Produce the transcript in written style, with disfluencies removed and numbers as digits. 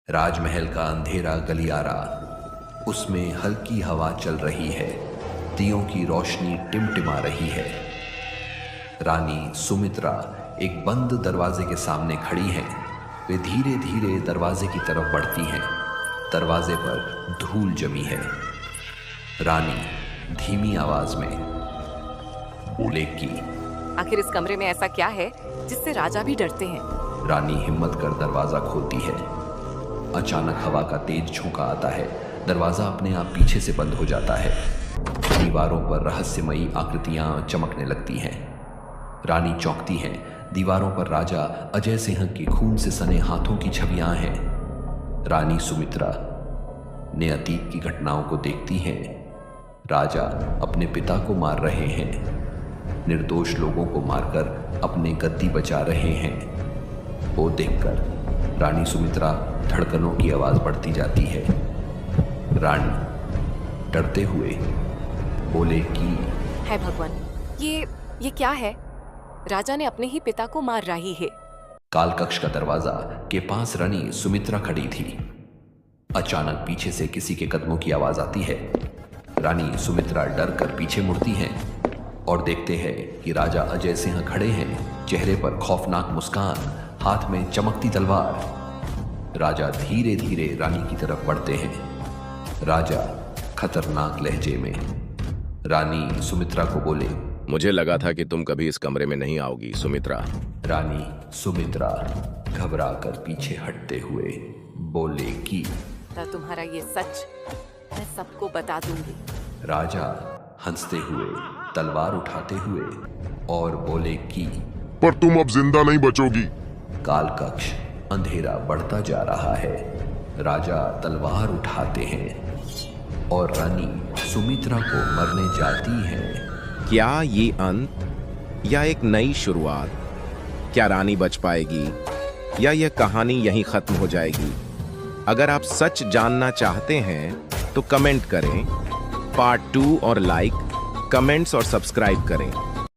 राजमहल का अंधेरा गलियारा, उसमें हल्की हवा चल रही है, दियों की रोशनी टिमटिमा रही है। रानी सुमित्रा एक बंद दरवाजे के सामने खड़ी हैं। वे धीरे धीरे दरवाजे की तरफ बढ़ती हैं। दरवाजे पर धूल जमी है। रानी धीमी आवाज में बोले कि आखिर इस कमरे में ऐसा क्या है जिससे राजा भी डरते हैं? रानी हिम्मत कर दरवाजा खोलती है। अचानक हवा का तेज झोंका आता है। दरवाजा अपने आप पीछे से बंद हो जाता है। दीवारों पर रहस्यमयी आकृतियां चमकने लगती हैं। रानी चौंकती है। दीवारों पर राजा अजय सिंह के खून से सने हाथों की छवियां हैं। रानी सुमित्रा ने अतीत की घटनाओं को देखती हैं। राजा अपने पिता को मार रहे हैं, निर्दोष लोगों को मारकर अपने गद्दी बचा रहे हैं। वो देखकर रानी सुमित्रा धड़कनों की आवाज बढ़ती जाती है। रानी डरते हुए बोले कि है भगवान, ये क्या है? राजा ने अपने ही पिता को मार रही है। कालकक्ष का दरवाजा के पास रानी सुमित्रा खड़ी थी। अचानक पीछे से किसी के कदमों की आवाज आती है। रानी सुमित्रा डर कर पीछे मुड़ती हैं और देखते हैं कि राजा अजय सिंह खड़े हैं, चेहरे पर खौफनाक मुस्कान, हाथ में चमकती तलवार। राजा धीरे धीरे रानी की तरफ बढ़ते हैं। राजा खतरनाक लहजे में रानी सुमित्रा को बोले, मुझे लगा था कि तुम कभी इस कमरे में नहीं आओगी सुमित्रा। रानी सुमित्रा घबरा कर पीछे हटते हुए बोले कि तुम्हारा ये सच मैं सबको बता दूंगी। राजा हंसते हुए तलवार उठाते हुए और बोले कि पर तुम अब जिंदा नहीं बचोगी। कालकक्ष अंधेरा बढ़ता जा रहा है। राजा तलवार उठाते हैं और रानी सुमित्रा को मरने जाती हैं। क्या ये अंत या एक नई शुरुआत? क्या रानी बच पाएगी या यह कहानी यहीं खत्म हो जाएगी? अगर आप सच जानना चाहते हैं तो कमेंट करें पार्ट 2 और लाइक, कमेंट्स और सब्सक्राइब करें।